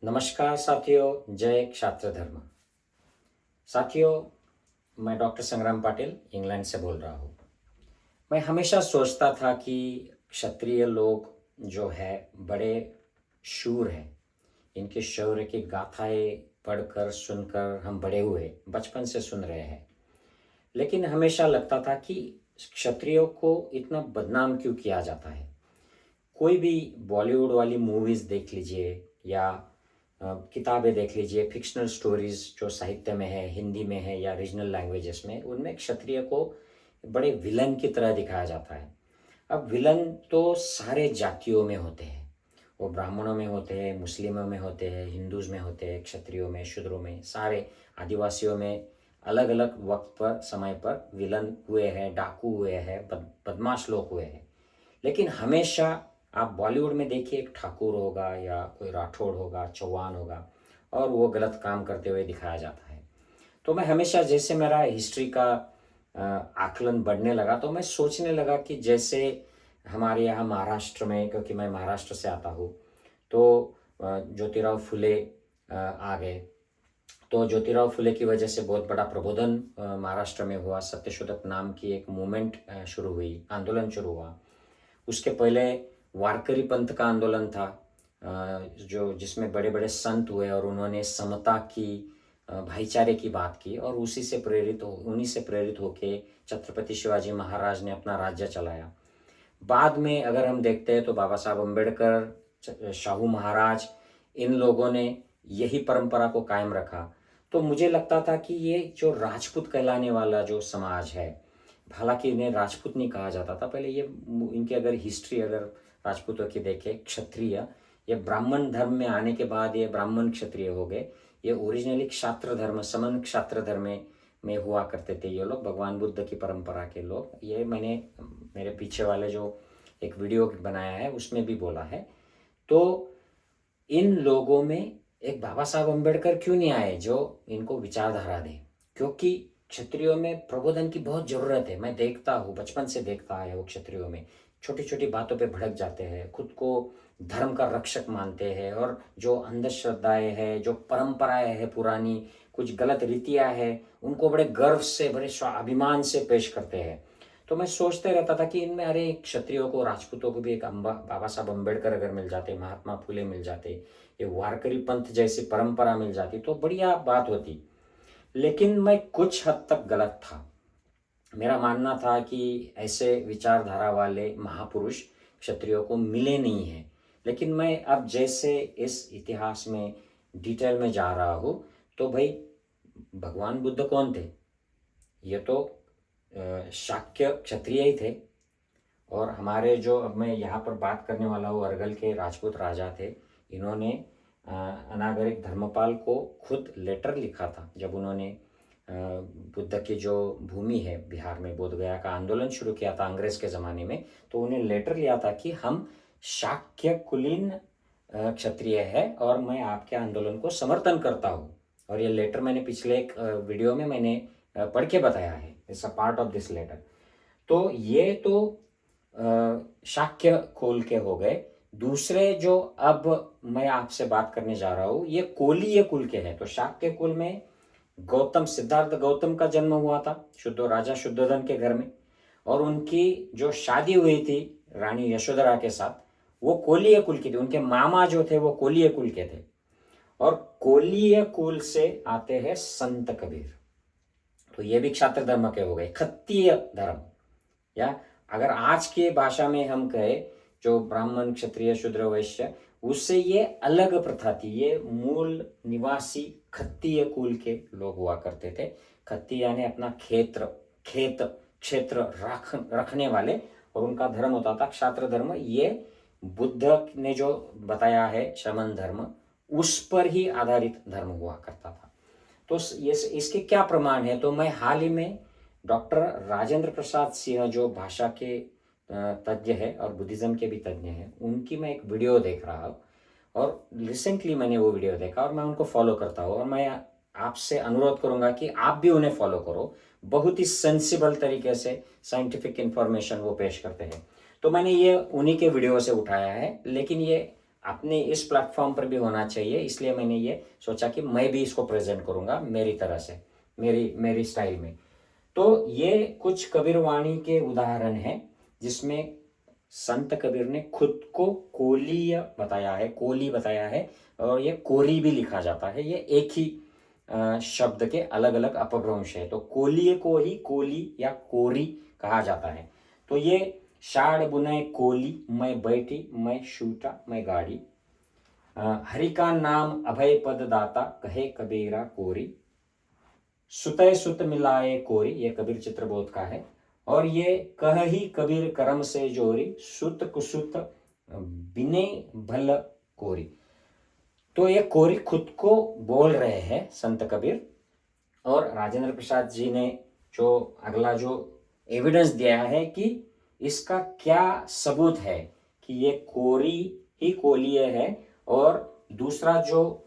नमस्कार साथियों, जय क्षात्र धर्म। साथियों, मैं डॉक्टर संग्राम पाटिल इंग्लैंड से बोल रहा हूँ। मैं हमेशा सोचता था कि क्षत्रिय लोग जो है बड़े शूर हैं। इनके शौर्य की गाथाएं पढ़कर सुनकर हम बड़े हुए, बचपन से सुन रहे हैं। लेकिन हमेशा लगता था कि क्षत्रियों को इतना बदनाम क्यों किया जाता है। कोई भी बॉलीवुड वाली मूवीज़ देख लीजिए या किताबें देख लीजिए, फिक्शनल स्टोरीज जो साहित्य में है, हिंदी में है या रीजनल लैंग्वेजेस में, उनमें क्षत्रिय को बड़े विलन की तरह दिखाया जाता है। अब विलन तो सारे जातियों में होते हैं। वो ब्राह्मणों में होते हैं, मुस्लिमों में होते हैं, हिंदूज में होते हैं, क्षत्रियों में, शूद्रों में, सारे आदिवासियों में अलग अलग वक्त पर, समय पर विलन हुए हैं, डाकू हुए हैं, बदमाश लोग हुए हैं। लेकिन हमेशा आप बॉलीवुड में देखिए, एक ठाकुर होगा या कोई राठौड़ होगा, चौहान होगा, और वो गलत काम करते हुए दिखाया जाता है। तो मैं हमेशा, जैसे मेरा हिस्ट्री का आकलन बढ़ने लगा, तो मैं सोचने लगा कि जैसे हमारे यहाँ महाराष्ट्र में, क्योंकि मैं महाराष्ट्र से आता हूँ, तो ज्योतिराव फुले आ गए। तो ज्योतिराव फुले की वजह से बहुत बड़ा प्रबोधन महाराष्ट्र में हुआ। सत्यशोधक नाम की एक मूवमेंट शुरू हुई, आंदोलन शुरू हुआ। उसके पहले वारकरी पंथ का आंदोलन था, जो जिसमें बड़े बड़े संत हुए और उन्होंने समता की, भाईचारे की बात की, और उन्हीं से प्रेरित होके छत्रपति शिवाजी महाराज ने अपना राज्य चलाया। बाद में अगर हम देखते हैं तो बाबा साहब अम्बेडकर, शाहू महाराज, इन लोगों ने यही परंपरा को कायम रखा। तो मुझे लगता था कि ये जो राजपूत कहलाने वाला जो समाज है, हालांकि इन्हें राजपूत नहीं कहा जाता था पहले, ये इनकी अगर हिस्ट्री अगर राजपूतों की देखें, क्षत्रिय, ये ब्राह्मण धर्म में आने के बाद ये ब्राह्मण क्षत्रिय हो गए। ये ओरिजिनली क्षात्र धर्म, समन क्षात्र धर्म में हुआ करते थे ये लोग, भगवान बुद्ध की परंपरा के लोग। ये मैंने मेरे पीछे वाले जो एक वीडियो बनाया है उसमें भी बोला है। तो इन लोगों में एक बाबा साहब अम्बेडकर क्यों नहीं आए जो इनको विचारधारा दे, क्योंकि क्षत्रियों में प्रबोधन की बहुत ज़रूरत है। मैं देखता हूँ, बचपन से देखता आया वो क्षत्रियों में छोटी छोटी बातों पे भड़क जाते हैं, खुद को धर्म का रक्षक मानते हैं, और जो अंधश्रद्धाएं हैं, जो परंपराएं हैं पुरानी, कुछ गलत रीतियां हैं, उनको बड़े गर्व से, बड़े स्वाभिमान से पेश करते हैं। तो मैं सोचते रहता था कि इनमें, अरे क्षत्रियों को, राजपूतों को भी एक बाबा साहब अम्बेडकर अगर मिल जाते, महात्मा फुले मिल जाते, ये वारकरी पंथ जैसी परंपरा मिल जाती तो बढ़िया बात होती। लेकिन मैं कुछ हद तक गलत था। मेरा मानना था कि ऐसे विचारधारा वाले महापुरुष क्षत्रियों को मिले नहीं हैं। लेकिन मैं अब जैसे इस इतिहास में डिटेल में जा रहा हूँ, तो भाई भगवान बुद्ध कौन थे? ये तो शाक्य क्षत्रिय ही थे। और हमारे जो, अब मैं यहाँ पर बात करने वाला हूँ, अरगल के राजपूत राजा थे। इन्होंने अनागरिक धर्मपाल को खुद लेटर लिखा था, जब उन्होंने बुद्ध की जो भूमि है बिहार में, बोधगया का आंदोलन शुरू किया था अंग्रेज के ज़माने में, तो उन्हें लेटर लिया था कि हम शाक्य कुलीन क्षत्रिय है और मैं आपके आंदोलन को समर्थन करता हूँ। और ये लेटर मैंने पिछले एक वीडियो में मैंने पढ़ के बताया है, it's a part of this letter. तो ये तो शाक्य कुल के हो गए। दूसरे जो अब मैं आपसे बात करने जा रहा हूँ, ये कोलीय कुल के हैं। तो शाक्य कुल में गौतम, सिद्धार्थ गौतम का जन्म हुआ था राजा शुद्धोधन के घर में, और उनकी जो शादी हुई थी रानी यशोधरा के साथ, वो कोलीय कुल की थी। उनके मामा जो थे वो कोलीय कुल के थे। और कोलीय कुल से आते हैं संत कबीर। तो ये भी क्षात्र धर्म के हो गए, खत्तीय धर्म। या अगर आज के भाषा में हम कहें, जो ब्राह्मण, क्षत्रिय, शूद्र, वैश्य, उससे ये अलग प्रथा थी। ये मूल निवासी खत्तीय कुल के लोग हुआ करते थे। खत्तीय यानी अपना क्षेत्र रखने वाले, और उनका धर्म होता था क्षात्र धर्म। ये बुद्ध ने जो बताया है शमन धर्म, उस पर ही आधारित धर्म हुआ करता था। तो ये इसके क्या प्रमाण है? तो मैं हाल ही में डॉक्टर राजेंद्र प्रसाद सिंह, जो भाषा के तज्ञ है और बुद्धिज्म के भी तज्ञ हैं, उनकी मैं एक वीडियो देख रहा हूँ। और रिसेंटली मैंने वो वीडियो देखा और मैं उनको फॉलो करता हूँ, और मैं आपसे अनुरोध करूँगा कि आप भी उन्हें फॉलो करो। बहुत ही सेंसिबल तरीके से साइंटिफिक इंफॉर्मेशन वो पेश करते हैं। तो मैंने ये उन्हीं के वीडियो से उठाया है, लेकिन ये अपने इस प्लेटफॉर्म पर भी होना चाहिए, इसलिए मैंने ये सोचा कि मैं भी इसको प्रेजेंट करूँगा मेरी तरह से, मेरी स्टाइल में। तो ये कुछ कबीरवाणी के उदाहरण हैं जिसमें संत कबीर ने खुद को कोलीय बताया है, कोली बताया है, और ये कोरी भी लिखा जाता है। ये एक ही शब्द के अलग अलग अपभ्रंश है। तो कोलीय को ही कोली या कोरी कहा जाता है। तो ये शाड़ बुने कोली, मैं बैठी, मैं शूटा, मैं गाड़ी, हरि का नाम अभय पद दाता, कहे कबीरा कोरी, सुतय सुत मिलाए कोरी, ये कबीर चित्रबोध का है। और ये कह ही कबीर करम से जोरी, सुत कुसुत बिने भल कोरी। तो ये कोरी खुद को बोल रहे हैं संत कबीर। और राजेंद्र प्रसाद जी ने जो अगला जो एविडेंस दिया है कि इसका क्या सबूत है कि ये कोरी ही कोलीय है। और दूसरा जो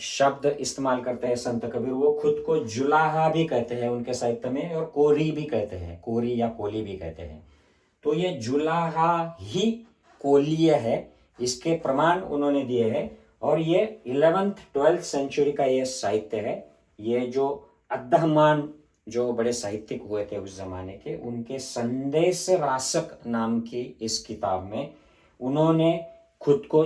शब्द इस्तेमाल करते हैं संत कबीर, वो खुद को जुलाहा भी कहते हैं उनके साहित्य में, और कोरी भी कहते हैं, कोरी या कोली भी कहते हैं। तो ये जुलाहा ही कोलीय है, इसके प्रमाण उन्होंने दिए हैं। और ये 11th 12th सेंचुरी का ये साहित्य है। ये जो अद्दहमान जो बड़े साहित्यिक हुए थे उस जमाने के, उनके संदेश रासक नाम की इस किताब में उन्होंने खुद को,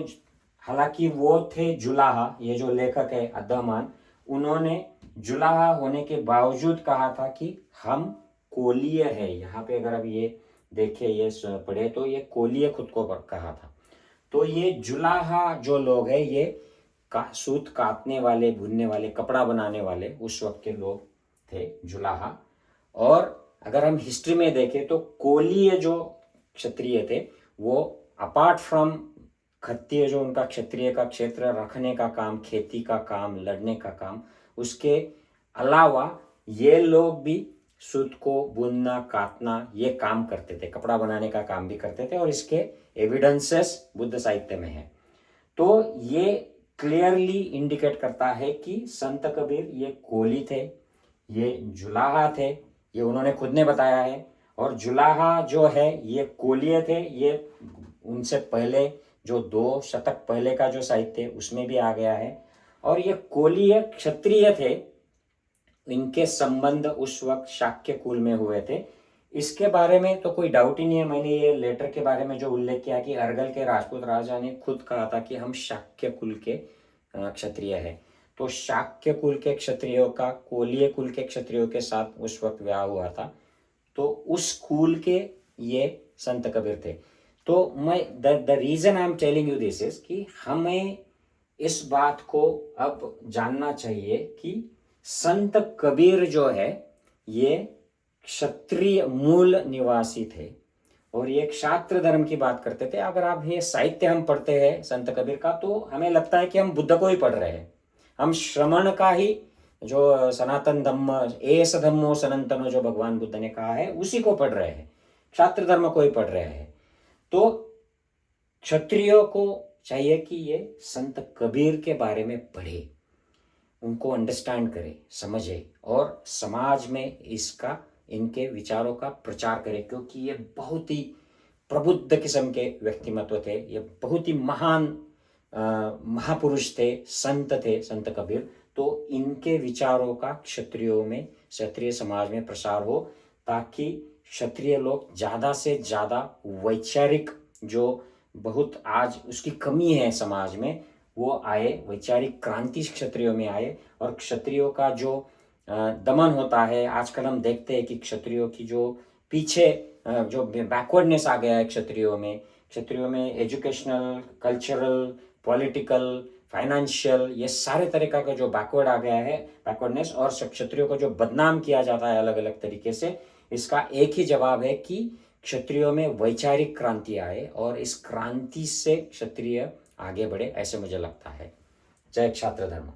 हालांकि वो थे जुलाहा, ये जो लेखक है अद्दहमान, उन्होंने जुलाहा होने के बावजूद कहा था कि हम कोलीय है। यहाँ पे अगर अब ये देखे, ये पढ़े, तो ये कोलीय खुद को कहा था। तो ये जुलाहा जो लोग हैं, ये सूत काटने वाले, बुनने वाले, कपड़ा बनाने वाले उस वक्त के लोग थे, जुलाहा। और अगर हम हिस्ट्री में देखें तो कोलीय जो क्षत्रिय थे, वो अपार्ट फ्रॉम खत्तिय, जो उनका क्षत्रिय का क्षेत्र रखने का काम, खेती का काम, लड़ने का काम, उसके अलावा ये लोग भी सूत को बुनना, काटना, ये काम करते थे, कपड़ा बनाने का काम भी करते थे। और इसके एविडेंसेस बुद्ध साहित्य में है। तो ये क्लियरली इंडिकेट करता है कि संत कबीर ये कोली थे, ये जुलाहा थे, ये उन्होंने खुद ने बताया है। और जुलाहा जो है ये कोलीय थे, ये उनसे पहले जो 2 शतक पहले का जो साहित्य है उसमें भी आ गया है। और ये कोलीय क्षत्रिय थे, इनके संबंध उस वक्त शाक्य कुल में हुए थे। इसके बारे में तो कोई डाउट ही नहीं है। मैंने ये लेटर के बारे में जो उल्लेख किया कि अरगल के राजपूत राजा ने खुद कहा था कि हम शाक्य कुल के क्षत्रिय है। तो शाक्य कुल के क्षत्रियों का कोलीय कुल के क्षत्रियों के साथ उस वक्त विवाह हुआ था। तो उस कुल के ये संत कबीर थे। तो मैं the reason I am telling you this is कि हमें इस बात को अब जानना चाहिए कि संत कबीर जो है ये क्षत्रिय मूल निवासी थे और ये क्षात्र धर्म की बात करते थे। अगर आप ये साहित्य हम पढ़ते हैं संत कबीर का, तो हमें लगता है कि हम बुद्ध को ही पढ़ रहे हैं। हम श्रमण का ही, जो सनातन धम्म, एस धम्मो सनातनो, जो भगवान बुद्ध ने कहा है, उसी को पढ़ रहे हैं, क्षात्र धर्म को ही पढ़ रहे हैं। तो क्षत्रियों को चाहिए कि ये संत कबीर के बारे में पढ़े, उनको अंडरस्टैंड करे, समझे, और समाज में इसका, इनके विचारों का प्रचार करे, क्योंकि ये बहुत ही प्रबुद्ध किस्म के व्यक्तिमत्व थे। ये बहुत ही महान महापुरुष थे, संत थे, संत कबीर। तो इनके विचारों का क्षत्रियों में, क्षत्रिय समाज में प्रसार हो, ताकि क्षत्रिय लोग ज़्यादा से ज़्यादा वैचारिक, जो बहुत आज उसकी कमी है समाज में, वो आए, वैचारिक क्रांति क्षत्रियों में आए। और क्षत्रियों का जो दमन होता है, आजकल हम देखते हैं कि क्षत्रियों की जो पीछे जो बैकवर्डनेस आ गया है क्षत्रियों में एजुकेशनल, कल्चरल, पॉलिटिकल, फाइनेंशियल, ये सारे तरीका का जो बैकवर्ड आ गया है, बैकवर्डनेस, और क्षत्रियों को जो बदनाम किया जाता है अलग अलग तरीके से, इसका एक ही जवाब है कि क्षत्रियों में वैचारिक क्रांति आए और इस क्रांति से क्षत्रिय आगे बढ़े, ऐसे मुझे लगता है। जय क्षात्र धर्म।